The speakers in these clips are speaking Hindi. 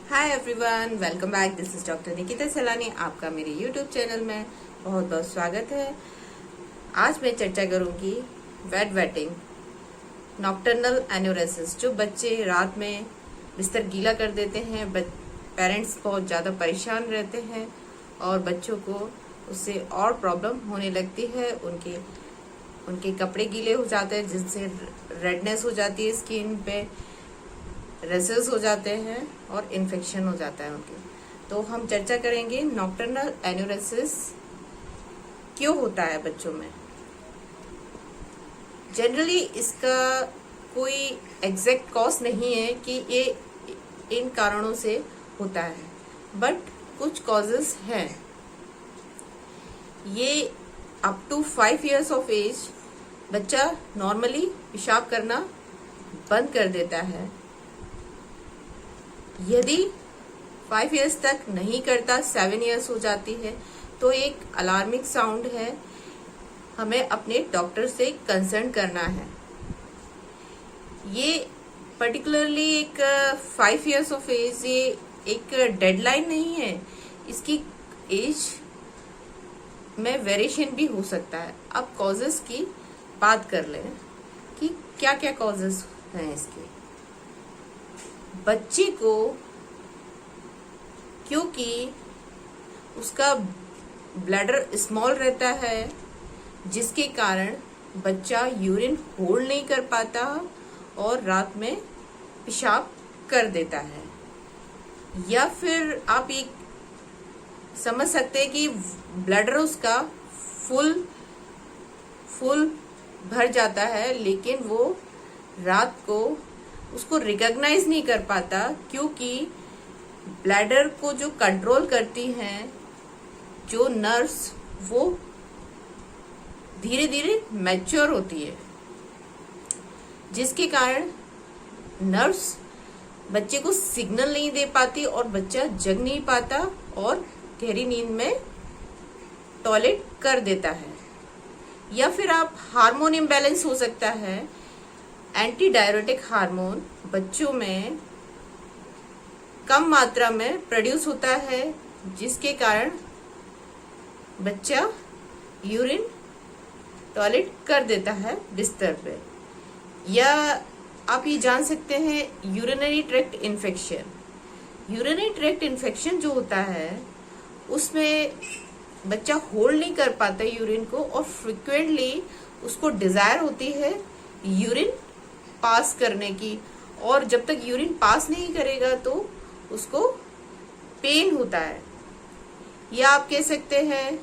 Hi everyone, welcome back. This is doctor Nikita सैलानी। आपका मेरे यूट्यूब चैनल में बहुत बहुत स्वागत है। आज मैं चर्चा करूंगी वेट वेटिंग, नॉक्टर्नल एन्यूरेसिस। जो बच्चे रात में बिस्तर गीला कर देते हैं, पेरेंट्स बहुत ज़्यादा परेशान रहते हैं और बच्चों को उससे और प्रॉब्लम होने लगती है। उनके कपड़े गीले हो जाते हैं, जिनसे रेडनेस हो जाती है स्किन पे, रेसेस हो जाते हैं और इन्फेक्शन हो जाता है उनके। तो हम चर्चा करेंगे नॉक्टर्नल एन्यूरेसिस क्यों होता है बच्चों में। जनरली इसका कोई एग्जैक्ट कॉज नहीं है कि ये इन कारणों से होता है, बट कुछ कॉजेस हैं। ये up to 5 years of age बच्चा नॉर्मली पेशाब करना बंद कर देता है। यदि 5 years तक नहीं करता, 7 years हो जाती है, तो एक अलार्मिंग साउंड है, हमें अपने डॉक्टर से कंसर्न करना है। ये पर्टिकुलरली एक 5 years ऑफ एज, ये एक डेडलाइन नहीं है। इसकी एज में वेरिएशन भी हो सकता है। अब कॉजेस की बात कर लें कि क्या क्या कॉजेस हैं इसके। बच्चे को क्योंकि उसका ब्लैडर स्मॉल रहता है, जिसके कारण बच्चा यूरिन होल्ड नहीं कर पाता और रात में पेशाब कर देता है। या फिर आप एक समझ सकते हैं कि ब्लैडर उसका फुल भर जाता है, लेकिन वो रात को उसको रिकॉग्नाइज नहीं कर पाता, क्योंकि ब्लैडर को जो कंट्रोल करती हैं जो नर्व्स, वो धीरे धीरे मैच्योर होती है, जिसके कारण नर्व्स बच्चे को सिग्नल नहीं दे पाती और बच्चा जग नहीं पाता और गहरी नींद में टॉयलेट कर देता है। या फिर आप हार्मोन इम्बैलेंस हो सकता है। एंटी डायरेटिक हार्मोन बच्चों में कम मात्रा में प्रोड्यूस होता है, जिसके कारण बच्चा यूरिन टॉयलेट कर देता है बिस्तर पे। या आप ये जान सकते हैं urinary tract infection. Urinary tract infection जो होता है, उसमें बच्चा होल्ड नहीं कर पाता यूरिन को और फ्रिक्वेंटली उसको डिजायर होती है यूरिन पास करने की, और जब तक यूरिन पास नहीं करेगा तो उसको पेन होता है। या आप कह सकते हैं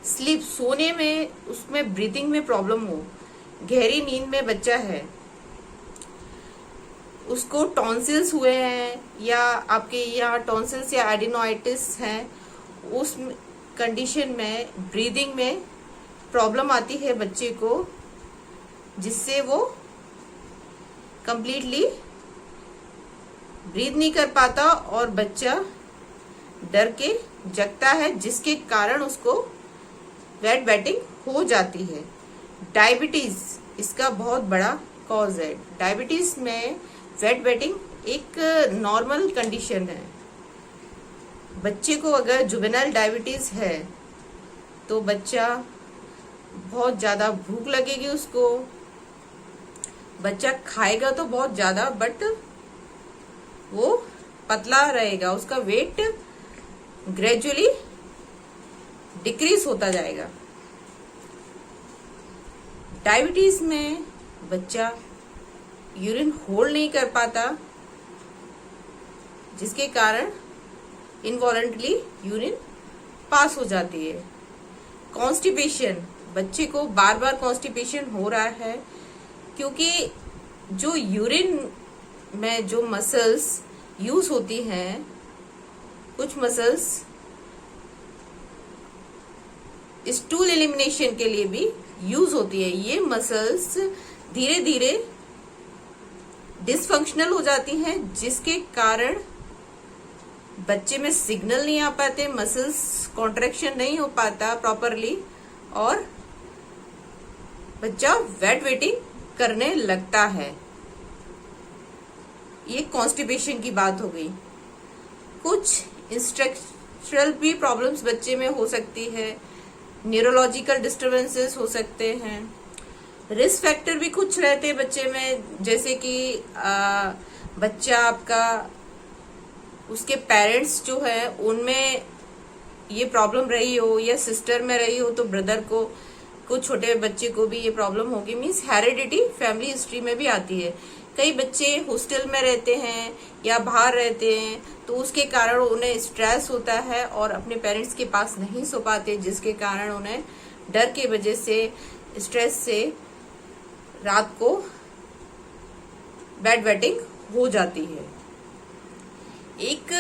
स्लीप, सोने में उसमें ब्रीथिंग में प्रॉब्लम हो। गहरी नींद में बच्चा है, उसको टॉन्सिल्स हुए हैं या आपके यहाँ टॉन्सिल्स या एडिनोइटिस हैं, उस कंडीशन में ब्रीदिंग में प्रॉब्लम आती है बच्चे को, जिससे वो कंप्लीटली ब्रीद नहीं कर पाता और बच्चा डर के जगता है, जिसके कारण उसको वेट वेटिंग हो जाती है। डायबिटीज इसका बहुत बड़ा कॉज है। डायबिटीज में वेट वेटिंग एक नॉर्मल कंडीशन है। बच्चे को अगर जुवेनाइल डायबिटीज है तो बच्चा बहुत ज़्यादा भूख लगेगी उसको, बच्चा खाएगा तो बहुत ज़्यादा, बट वो पतला रहेगा, उसका वेट ग्रेजुअली डिक्रीज होता जाएगा। डायबिटीज में बच्चा यूरिन होल्ड नहीं कर पाता, जिसके कारण इनवॉलंटली यूरिन पास हो जाती है। कॉन्स्टिपेशन, बच्चे को बार बार कॉन्स्टिपेशन हो रहा है, क्योंकि जो यूरिन में जो मसल्स यूज होती हैं, कुछ मसल्स स्टूल एलिमिनेशन के लिए भी यूज होती है। ये मसल्स धीरे धीरे डिसफंक्शनल हो जाती हैं, जिसके कारण बच्चे में सिग्नल नहीं आ पाते, मसल्स कॉन्ट्रैक्शन नहीं हो पाता प्रॉपरली और बच्चा वेट वेटिंग करने लगता है। ये कॉन्स्टिपेशन की बात हो गई। कुछ इंस्ट्रक्शनल भी प्रॉब्लम्स बच्चे में हो सकती है, न्यूरोलॉजिकल डिस्टर्बेंसेस हो सकते हैं, रिस्क फैक्टर भी कुछ रहते हैं बच्चे में, जैसे कि बच्चा आपका, उसके पेरेंट्स जो है उनमें ये प्रॉब्लम रही हो या सिस्टर में रही हो तो ब्रदर को, कुछ छोटे बच्चे को भी ये प्रॉब्लम होगी। मीन्स हेरिडिटी फैमिली हिस्ट्री में भी आती है। कई बच्चे हॉस्टल में रहते हैं या बाहर रहते हैं तो उसके कारण उन्हें स्ट्रेस होता है और अपने पेरेंट्स के पास नहीं सो पाते, जिसके कारण उन्हें डर के वजह से, स्ट्रेस से रात को बेड वेटिंग हो जाती है। एक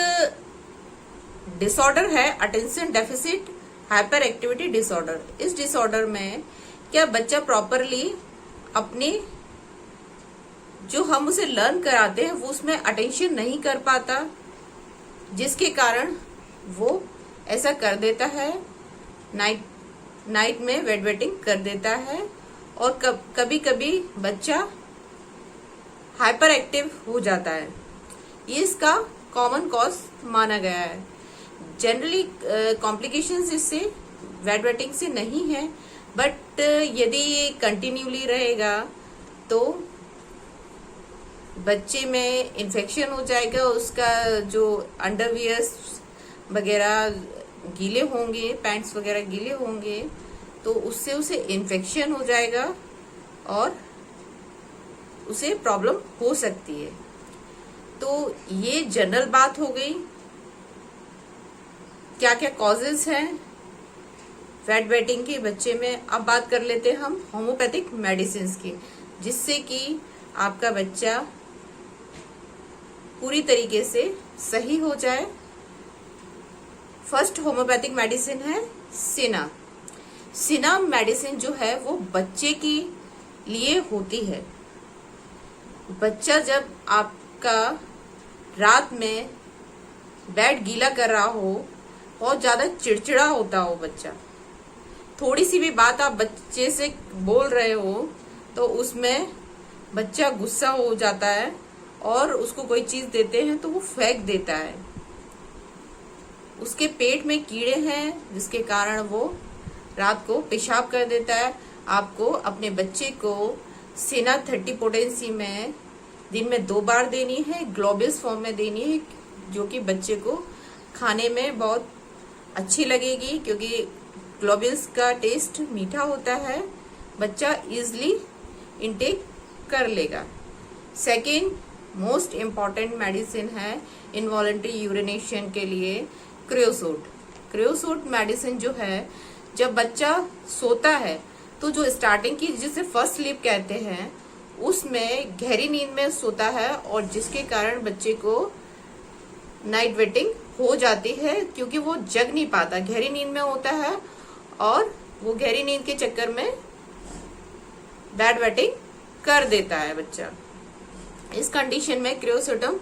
डिसऑर्डर है attention deficit hyper activity disorder. इस डिसऑर्डर में क्या बच्चा प्रॉपरली अपने जो हम उसे लर्न कराते हैं वो उसमें अटेंशन नहीं कर पाता, जिसके कारण वो ऐसा कर देता है, नाइट में बेड वेटिंग कर देता है। और कभी कभी बच्चा हाइपर एक्टिव हो जाता है। ये इसका कॉमन कॉज माना गया है। जनरली कॉम्प्लिकेशंस इससे बेड वेटिंग से नहीं है, बट यदि ये कंटिन्यूली रहेगा तो बच्चे में इन्फेक्शन हो जाएगा, उसका जो अंडरवियर्स वगैरह गीले होंगे, पैंट्स वगैरह गीले होंगे तो उससे उसे इन्फेक्शन हो जाएगा और उसे प्रॉब्लम हो सकती है। तो ये जनरल बात हो गई, क्या क्या कॉजेज हैं बेड वेटिंग के बच्चे में। अब बात कर लेते हैं हम होम्योपैथिक मेडिसिन की, जिससे कि आपका बच्चा पूरी तरीके से सही हो जाए। फर्स्ट होम्योपैथिक मेडिसिन है सिना। सिना मेडिसिन जो है वो बच्चे के लिए होती है। बच्चा जब आपका रात में बेड गीला कर रहा हो, बहुत ज्यादा चिड़चिड़ा होता हो बच्चा, थोड़ी सी भी बात आप बच्चे से बोल रहे हो तो उसमें बच्चा गुस्सा हो जाता है और उसको कोई चीज देते हैं तो वो फेंक देता है। उसके पेट में कीड़े हैं जिसके कारण वो रात को पेशाब कर देता है। आपको अपने बच्चे को सेना 30 पोटेंसी में दिन में 2 बार देनी है, ग्लोबल्स फॉर्म में देनी है, जो कि बच्चे को खाने में बहुत अच्छी लगेगी, क्योंकि ग्लोबल्स का टेस्ट मीठा होता है, बच्चा इजिली इनटेक कर लेगा। सेकेंड मोस्ट इम्पॉर्टेंट मेडिसिन है इनवॉलंटरी यूरिनेशन के लिए क्रियोसोट। क्रियोसोट मेडिसिन जो है, जब बच्चा सोता है तो जो स्टार्टिंग की, जिसे फर्स्ट स्लीप कहते हैं, उसमें गहरी नींद में सोता है और जिसके कारण बच्चे को नाइट वेटिंग हो जाती है, क्योंकि वो जग नहीं पाता, गहरी नींद में होता है और वो गहरी नींद के चक्कर में बेड वेटिंग कर देता है बच्चा। इस कंडीशन में क्रियोसोटम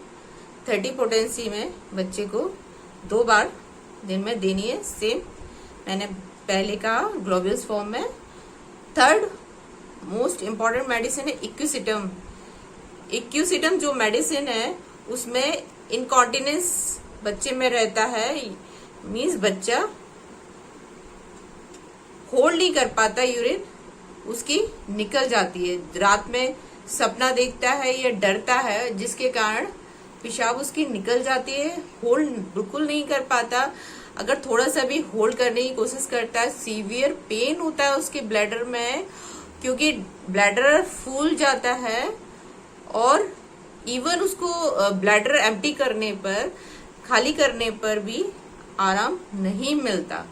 30 पोटेंसी में बच्चे को 2 बार दिन में देनी है, सेम मैंने पहले कहा ग्लोबल्स फॉर्म में। थर्ड मोस्ट इम्पॉर्टेंट मेडिसिन है इक्विसिटम। इक्विसिटम जो मेडिसिन है उसमें इनकॉन्टिनेंस बच्चे में रहता है, मीन्स बच्चा होल्ड नहीं कर पाता, यूरिन उसकी निकल जाती है, रात में सपना देखता है या डरता है जिसके कारण पेशाब उसकी निकल जाती है, होल्ड बिल्कुल नहीं कर पाता। अगर थोड़ा सा भी होल्ड करने की कोशिश करता है, सीवियर पेन होता है उसके ब्लैडर में, क्योंकि ब्लैडर फूल जाता है और इवन उसको ब्लैडर एम्प्टी करने पर, खाली करने पर भी आराम नहीं मिलता।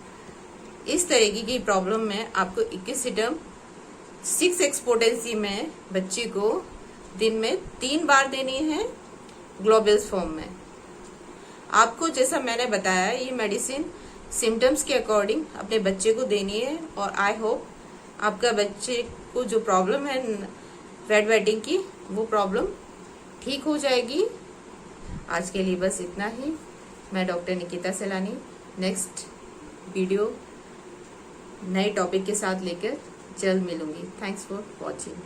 इस तरीके की प्रॉब्लम में आपको इक्विसिटम 6x पोटेंसी में बच्चे को दिन में 3 बार देनी है ग्लोबल्स फॉर्म में। आपको जैसा मैंने बताया, ये मेडिसिन सिम्टम्स के अकॉर्डिंग अपने बच्चे को देनी है और आई होप आपका बच्चे को जो प्रॉब्लम है बेड वेटिंग की, वो प्रॉब्लम ठीक हो जाएगी। आज के लिए बस इतना ही। मैं डॉक्टर निकिता सैलानी नेक्स्ट वीडियो नए टॉपिक के साथ लेकर जल्द मिलूंगी। Thanks for watching.